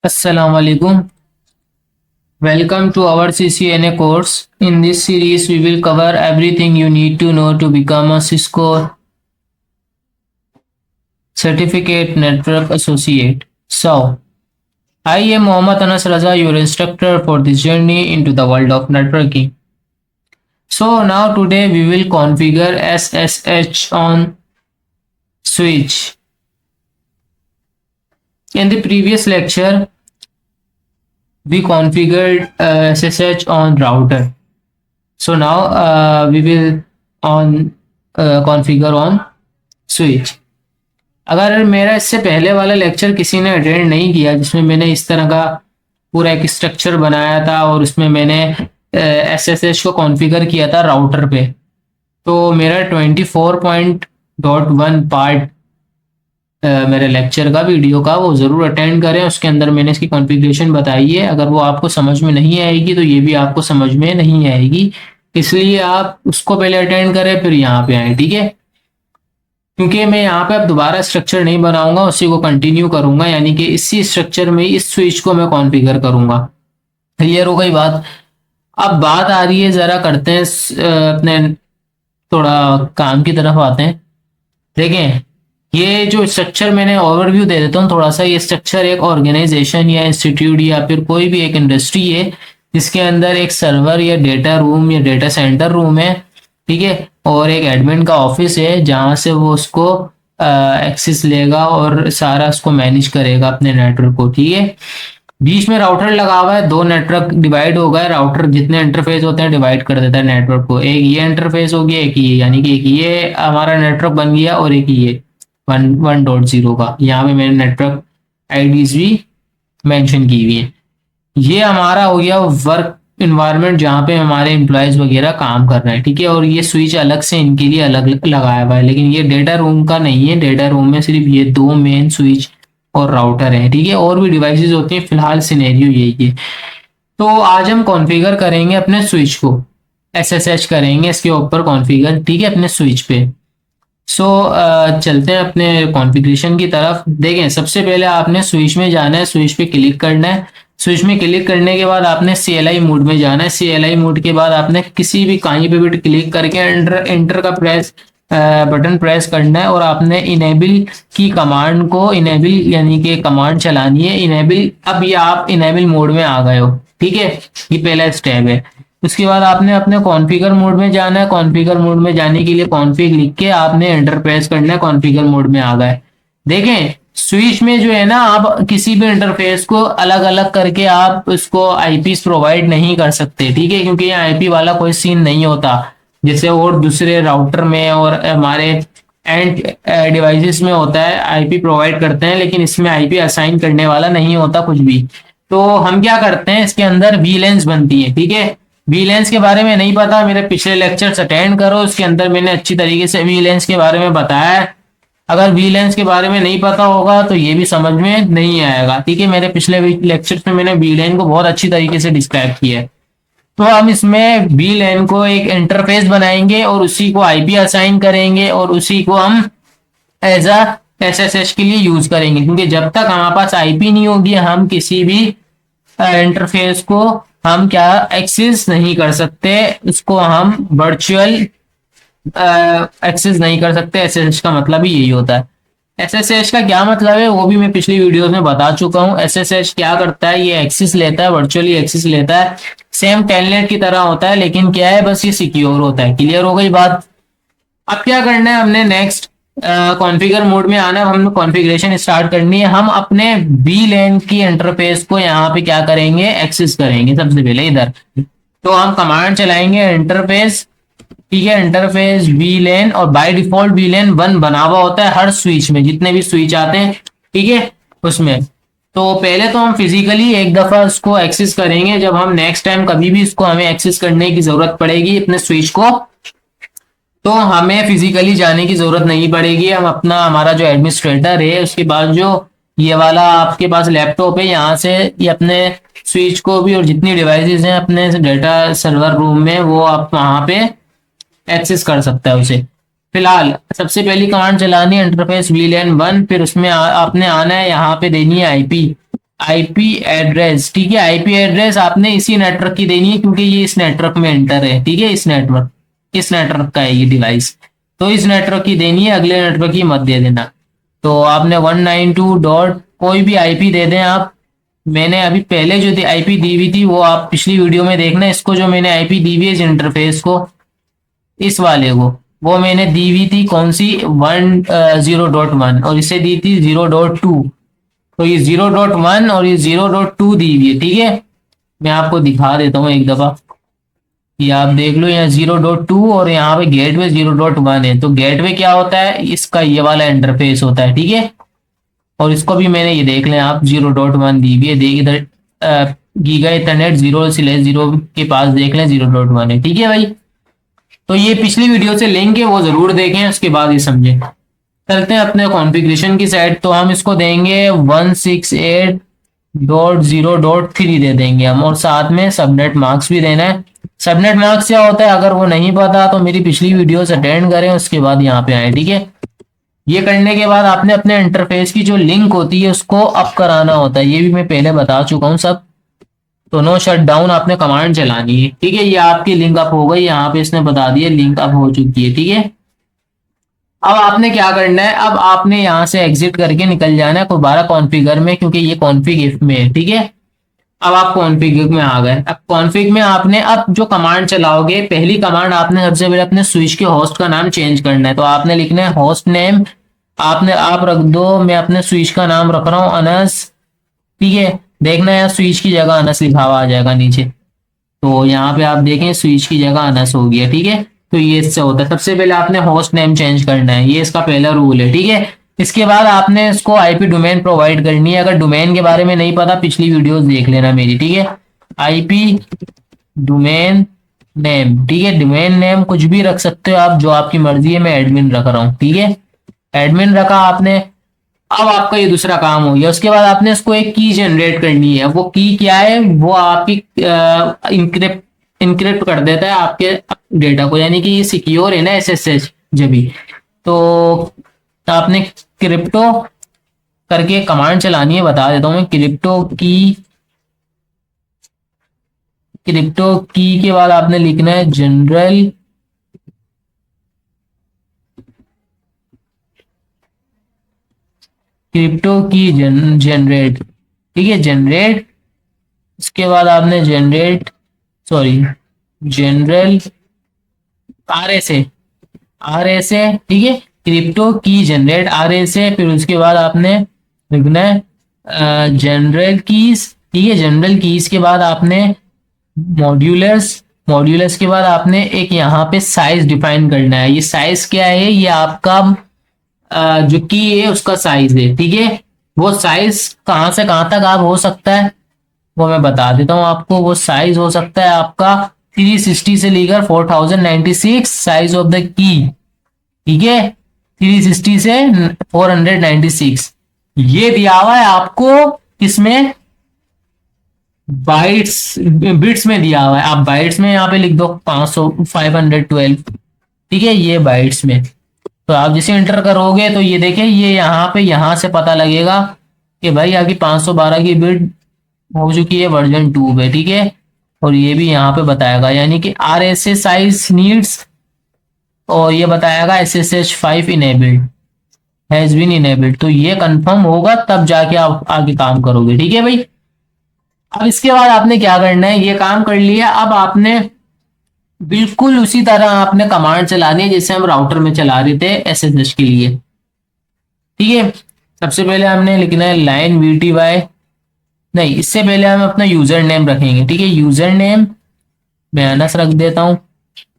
Assalamu alaikum. Welcome to our CCNA course. In this series, we will cover everything you need to know to become a Cisco Certificate Network Associate. So, I am Mohammad Anas Raza, your instructor for this journey into the world of networking. So, now today we will configure SSH on switch. In the previous lecture, we configured SSH on router. So now we will on configure on switch. अगर मेरा इससे पहले वाला lecture किसी ने attend नहीं किया जिसमें मैंने इस तरह का पूरा एक स्ट्रक्चर बनाया था और उसमें मैंने SSH को कॉन्फ़िगर किया था राउटर पे, तो मेरा 24.1 पार्ट मेरे लेक्चर का वीडियो का वो ज़रूर अटेंड करें। उसके अंदर मैंने इसकी कॉन्फ़िगरेशन बताई है। अगर वो आपको समझ में नहीं आएगी तो ये भी आपको समझ में नहीं आएगी, इसलिए आप उसको पहले अटेंड करें फिर यहाँ पे आए, ठीक है। क्योंकि मैं यहाँ पे अब दोबारा स्ट्रक्चर नहीं बनाऊंगा, उसी को कंटिन्यू करूंगा, यानी कि इसी स्ट्रक्चर में इस स्विच को मैं कॉन्फ़िगर करूंगा। क्लियर हो गई बात। अब बात आ रही है, ज़रा करते हैं अपने थोड़ा काम की तरफ आते हैं। देखें, ये जो स्ट्रक्चर मैंने ओवरव्यू दे देता हूँ थोड़ा सा। ये स्ट्रक्चर एक ऑर्गेनाइजेशन या इंस्टीट्यूट या फिर कोई भी एक इंडस्ट्री है जिसके अंदर एक सर्वर या डेटा रूम या डेटा सेंटर रूम है, ठीक है, और एक एडमिन का ऑफिस है जहाँ से वो उसको एक्सेस लेगा और सारा उसको मैनेज करेगा अपने नेटवर्क को, ठीक है। बीच में राउटर लगा हुआ है, दो नेटवर्क डिवाइड हो गए। राउटर जितने इंटरफेस होते हैं डिवाइड कर देता है नेटवर्क को। एक ये इंटरफेस हो गया, एक ये, यानी कि एक ये हमारा नेटवर्क बन गया और एक ये 1.0 का। यहाँ पे मैंने नेटवर्क आईडीज भी मेंशन की हुई है। ये हमारा हो गया वर्क इन्वायरमेंट जहाँ पे हमारे एम्प्लॉयज वगैरह काम कर रहे हैं, ठीक है। और ये स्विच अलग से इनके लिए अलग लगाया हुआ है, लेकिन ये डेटा रूम का नहीं है। डेटा रूम में सिर्फ ये दो मेन स्विच और राउटर है, ठीक है। और भी डिवाइसेस होती हैं, फिलहाल सिनेरियो यही है। तो आज हम कॉन्फ़िगर करेंगे अपने स्विच को, SSH करेंगे इसके ऊपर कॉन्फ़िगर, ठीक है, अपने स्विच पे। सो चलते हैं अपने कॉन्फ़िगरेशन की तरफ। देखें, सबसे पहले आपने स्विच में जाना है, स्विच पे क्लिक करना है। स्विच में क्लिक करने के बाद आपने CLI मोड में जाना है। CLI मोड के बाद आपने किसी भी कहीं पे भी क्लिक करके एंटर का बटन प्रेस करना है और आपने इनेबल की कमांड को इनेबल यानी कि कमांड चलानी है इनेबल। अब ये आप इनेबल मोड में आ गए हो, ठीक है, ये पहला स्टेप है। उसके बाद आपने अपने कॉन्फ़िगर मोड में जाना है। कॉन्फ़िगर मोड में जाने के लिए कॉन्फ़िग लिख के आपने एंटर प्रेस करना है, कॉन्फ़िगर मोड में आ गए। देखें, स्विच में जो है ना, आप किसी भी इंटरफेस को अलग अलग करके आप उसको आईपी प्रोवाइड नहीं कर सकते, ठीक है, क्योंकि यहाँ आईपी वाला कोई सीन नहीं होता जैसे और दूसरे राउटर में और हमारे एंड डिवाइसेस में होता है। आईपी प्रोवाइड करते हैं लेकिन इसमें आईपी असाइन करने वाला नहीं होता कुछ भी। तो हम क्या करते हैं, इसके अंदर वीलेंस बनती है, ठीक है। वीलेंस के बारे में नहीं पता, मेरे पिछले लेक्चर्स अटेंड करो, उसके अंदर मैंने अच्छी तरीके से वीलेंस के बारे में बताया है। अगर वीलेंस के बारे में नहीं पता होगा तो ये भी समझ में नहीं आएगा, ठीक है। मेरे पिछले लेक्चर्स में मैंने वीलेन को बहुत अच्छी तरीके से डिस्क्राइब किया है। तो हम इसमें वीलेन को एक इंटरफेस बनाएंगे और उसी को आईपी असाइन करेंगे और उसी को हम एज अ SSH के लिए यूज करेंगे, क्योंकि जब तक हमारे पास आईपी नहीं होगी हम किसी भी इंटरफेस को हम क्या एक्सेस नहीं कर सकते, उसको हम वर्चुअल एक्सेस नहीं कर सकते। SSH का मतलब ही यही होता है। SSH का क्या मतलब है वो भी मैं पिछली वीडियो में बता चुका हूँ। SSH क्या करता है, ये एक्सेस लेता है, वर्चुअली एक्सेस लेता है, सेम टेलनेट की तरह होता है, लेकिन क्या है, बस ये सिक्योर होता है। क्लियर हो गई बात। अब क्या करना है, हमने नेक्स्ट कॉन्फ़िगर मोड में आना है, हमने कॉन्फ़िगरेशन स्टार्ट करनी है। हम अपने VLAN की इंटरफेस को यहाँ पे क्या करेंगे, एक्सेस करेंगे। सबसे पहले इधर तो हम कमांड चलाएंगे इंटरफेस, ठीक है, इंटरफेस VLAN, और बाय डिफॉल्ट VLAN 1 बना हुआ होता है हर स्विच में, जितने भी स्विच आते हैं, ठीक है, उसमें। तो पहले तो हम फिजिकली एक दफा उसको एक्सेस करेंगे। जब हम नेक्स्ट टाइम कभी भी इसको हमें एक्सेस करने की जरूरत पड़ेगी अपने स्विच को, तो हमें फिजिकली जाने की जरूरत नहीं पड़ेगी। हम अपना हमारा जो एडमिनिस्ट्रेटर है उसके पास जो ये वाला आपके पास लैपटॉप है, यहाँ से ये अपने स्विच को भी और जितनी डिवाइसेस हैं अपने डेटा सर्वर रूम में वो आप वहाँ पे एक्सेस कर सकता है उसे। फिलहाल सबसे पहली कमांड चलानी है इंटरफेस VLAN 1, फिर उसमें आपने आना है, यहाँ पे देनी है आईपी। आईपी एड्रेस, ठीक है। आईपी एड्रेस आपने इसी नेटवर्क की देनी है क्योंकि ये इस नेटवर्क में एंटर है, ठीक है। इस नेटवर्क का है ये डिवाइस, तो इस नेटवर्क की देनी है, अगले नेटवर्क की मत दे देना। तो आपने 192 डॉट कोई भी आईपी दे दें आप। मैंने अभी पहले जो आईपी दी हुई थी वो आप पिछली वीडियो में देखना। इसको जो मैंने आईपी दी हुई है इस इंटरफेस को, इस वाले को, वो मैंने दी हुई थी कौन सी 10.1 और इसे दी थी 0.2। तो ये 0.1 और ये 0.2 दी हुई है, ठीक है। मैं आपको दिखा देता हूँ एक दफा, ये आप देख लो, यहाँ 0.2 और यहाँ पे गेटवे 0.1 है। तो गेटवे क्या होता है, इसका ये वाला इंटरफेस होता है, ठीक है। और इसको भी मैंने ये देख लें आप 0.1 दी हुई है, देख इधर गीगा इथरनेट 0/0 के पास देख लें 0.1 है, ठीक है भाई। तो ये पिछली वीडियो से लिंक है, वो जरूर देखें, उसके बाद ये समझें। चलते हैं अपने कॉन्फ़िगरेशन की साइड। तो हम इसको देंगे 168.0.3 दे देंगे हम, और साथ में सबनेट मार्क्स भी देना है। सबनेट मार्क्स क्या होता है, अगर वो नहीं पता तो मेरी पिछली वीडियो अटेंड करें, उसके बाद यहाँ पे आए, ठीक है। ये करने के बाद आपने अपने इंटरफेस की जो लिंक होती है उसको अप कराना होता है, ये भी मैं पहले बता चुका हूँ सब। तो नो शट डाउन आपने कमांड चलानी है, ठीक है। ये आपकी लिंक अप हो गई, यहाँ पे इसने बता दिया लिंक अप हो चुकी है, ठीक है। अब आपने क्या करना है, अब आपने यहाँ से एग्जिट करके निकल जाना है दोबारा कॉन्फ़िगर में, क्योंकि ये कॉन्फ़िग में है, ठीक है। अब आप कॉन्फ़िग में आ गए। अब कॉन्फ़िग में आपने अब जो कमांड चलाओगे, पहली कमांड आपने सबसे पहले अपने स्विच के होस्ट का नाम चेंज करना है। तो आपने लिखना है होस्ट नेम, आप रख दो, मैं अपने स्विच का नाम रख रहा हूँ अनस, ठीक है। देखना है स्विच की जगह अनस लिखा हुआ आ जाएगा नीचे। तो यहाँ पे आप देखें स्विच की जगह अनस हो गया, ठीक है। तो ये इससे होता है, सबसे पहले आपने होस्ट नेम चेंज करना है, ये इसका पहला रूल है, ठीक है। इसके बाद आपने इसको आईपी डोमेन प्रोवाइड करनी है। अगर डोमेन के बारे में नहीं पता पिछली वीडियोस देख लेना मेरी, ठीक है। आईपी डोमेन नेम, ठीक है। डोमेन नेम कुछ भी रख सकते हो आप, जो आपकी मर्जी है। मैं एडमिन रख रहा हूँ, ठीक है। एडमिन रखा आपने। अब आपका ये दूसरा काम हो गया। उसके बाद आपने इसको एक की जनरेट करनी है। वो की क्या है, वो आपकी इनक्रिप्ट कर देता है आपके डेटा को, यानी कि ये सिक्योर है ना एसएसएच जब भी। तो आपने क्रिप्टो करके कमांड चलानी है, बता देता हूँ मैं। क्रिप्टो की के बाद आपने लिखना है जनरल क्रिप्टो की जनरेट, ठीक है। जनरेट, इसके बाद आपने जनरल आर एस ए, ठीक है। क्रिप्टो की जनरेट आर एस ए, फिर उसके बाद आपने लिखना है जनरल कीज, ठीक है। जनरल कीज के बाद आपने मॉड्यूलस के बाद आपने एक यहाँ पे साइज डिफाइन करना है। ये साइज क्या है, ये आपका जो की है उसका साइज है, ठीक है। वो साइज कहाँ से कहाँ तक आप हो सकता है वो मैं बता देता हूँ आपको। वो साइज हो सकता है आपका 360 से लेकर 4096 साइज ऑफ द की, ठीक है। 360 से 496 ये दिया हुआ है आपको, किसमें, बाइट्स बिट्स में दिया हुआ है। आप बाइट्स में यहाँ पे लिख दो 512, ठीक है। ये बाइट्स में, तो आप जैसे इंटर करोगे तो ये देखें, ये यहाँ पे यहाँ से पता लगेगा कि भाई आपकी 512 की बिट हो चुकी है वर्जन 2 पे, ठीक है। और ये भी यहाँ पे बताएगा, यानी कि RSA साइज नीड्स, और ये बताएगा SSH5 enabled has been enabled. तो ये कंफर्म होगा तब जाके आप आगे काम करोगे, ठीक है भाई। अब इसके बाद आपने क्या करना है, ये काम कर लिया। अब आपने बिल्कुल उसी तरह आपने कमांड चलानी है जैसे हम राउटर में चला रहे थे SSH के लिए, ठीक है। सबसे पहले हमने लिखना है लाइन VTY, नहीं, इससे पहले हम अपना यूजर नेम रखेंगे, ठीक है। यूजर नेम मैं अनस रख देता हूँ,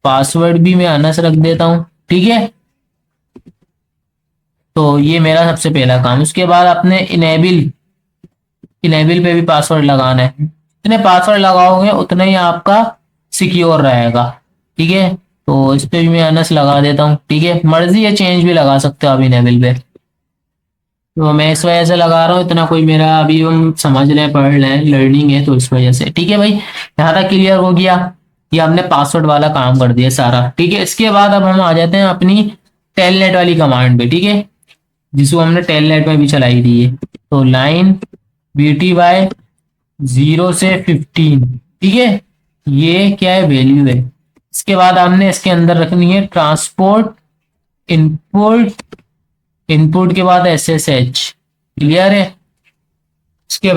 पासवर्ड भी मैं अनस रख देता हूँ, ठीक है। तो ये मेरा सबसे पहला काम। उसके बाद अपने इनेबल पे भी पासवर्ड लगाना है। जितने पासवर्ड लगाओगे उतना ही आपका सिक्योर रहेगा, ठीक है। तो इस पे भी मैं अनस लगा देता हूँ, ठीक है। मर्जी है चेंज भी लगा सकते हो आप इनेबल पे, तो मैं इस वजह से लगा रहा हूँ। इतना कोई मेरा अभी हम समझ रहे हैं, पढ़ रहे हैं, लर्निंग है, तो इस वजह से, ठीक है भाई। यहाँ तक क्लियर हो गया। ये हमने पासवर्ड वाला काम कर दिया सारा, ठीक है। इसके बाद अब हम आ जाते हैं अपनी टेलनेट वाली कमांड पे, ठीक है, जिसको हमने टेलनेट में भी चलाई दी है। तो लाइन BTY 0 से 15, ठीक है, ये क्या है, वैल्यू है। इसके बाद हमने इसके अंदर रखनी है ट्रांसपोर्ट इनपुट, इनपुट के बाद SSH, क्लियर है। उसके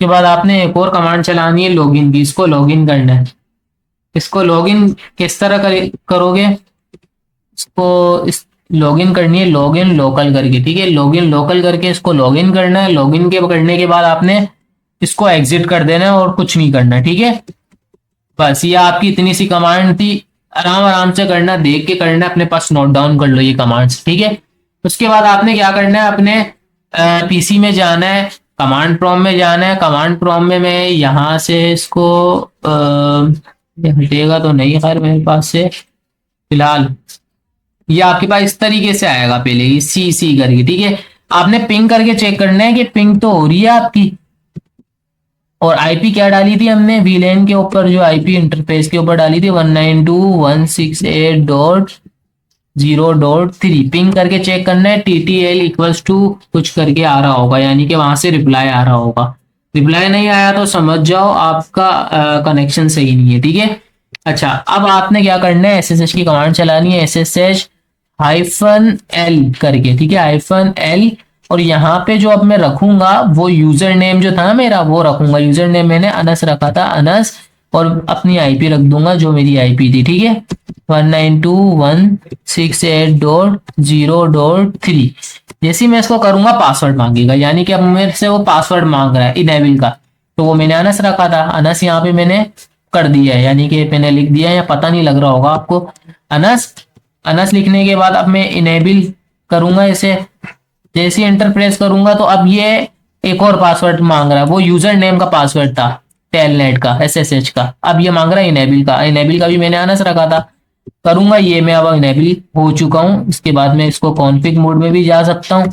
बाद आपने एक और कमांड चलानी है लॉगिन की, इसको लॉगिन करना है। इसको लॉगिन किस तरह करोगे, इसको इस लॉगिन करनी है लॉगिन लोकल करके, ठीक है, लॉगिन लोकल करके इसको लॉगिन करना है। लॉगिन के करने के बाद आपने इसको एग्जिट कर देना है और कुछ नहीं करना, ठीक है। बस ये आपकी इतनी सी कमांड थी, आराम आराम से करना, देख के करना, अपने पास नोट डाउन कर लो ये कमांड्स, ठीक है। उसके बाद आपने क्या करना है, अपने पीसी में जाना है, कमांड प्रॉम्प्ट में जाना है। कमांड प्रॉम्प्ट में मैं यहाँ से इसको ये हटेगा तो नहीं, खैर मेरे पास से फिलहाल ये आपके पास इस तरीके से आएगा, पहले ये सी करके, ठीक है। आपने पिंग करके चेक करना है कि पिंग तो हो रही है आपकी। और आईपी क्या डाली थी हमने, वीलैन के ऊपर जो आईपी इंटरफेस के ऊपर डाली थी 192.168.0.3, पिंग करके चेक करना है। TTL इक्वल्स टू कुछ करके आ रहा होगा, यानी कि वहां से रिप्लाई आ रहा होगा। रिप्लाई नहीं आया तो समझ जाओ आपका कनेक्शन सही नहीं है, ठीक है। अच्छा, अब आपने क्या करना है, SSH की कमांड चलानी है, SSH-L करके, ठीक है, -L। और यहाँ पे जो अब मैं रखूंगा वो यूजर नेम जो था ना मेरा, वो रखूंगा। यूजर नेम मैंने अनस रखा था, अनस, और अपनी आईपी रख दूंगा जो मेरी आईपी थी, ठीक है, 192.168.0.3। जैसे ही मैं इसको करूंगा पासवर्ड मांगेगा, यानी कि अब मेरे से वो पासवर्ड मांग रहा है इनेबल का, तो वो मैंने अनस रखा था, अनस यहाँ पे मैंने कर दिया है, यानी कि मैंने लिख दिया है, या पता नहीं लग रहा होगा आपको, अनस। अनस लिखने के बाद अब मैं इनेबल करूंगा इसे। जैसे एंटर प्रेस करूंगा तो अब ये एक और पासवर्ड मांग रहा है, वो यूजर नेम का पासवर्ड था टेलनेट का, SSH का, अब ये मांग रहा है इनेबल का। इनेबल का भी मैंने अनस रखा था, करूंगा ये मैं, अब इनेबल हो चुका हूं। इसके बाद मैं इसको कॉन्फ़िग मोड में भी जा सकता हूं।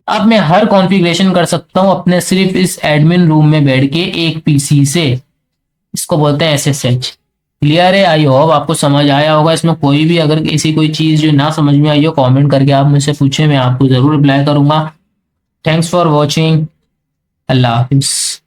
अब मैं हर कॉन्फ़िगरेशन कर सकता हूं अपने सिर्फ इस एडमिन रूम में बैठ के एक पीसी से, इसको बोलते हैं SSH। क्लियर है, आई होप आपको समझ आया होगा। इसमें कोई भी अगर किसी कोई चीज जो ना समझ में आई हो, कमेंट करके आप मुझसे पूछे, मैं आपको जरूर रिप्लाई करूंगा। Thanks for watching, Allah Hafiz.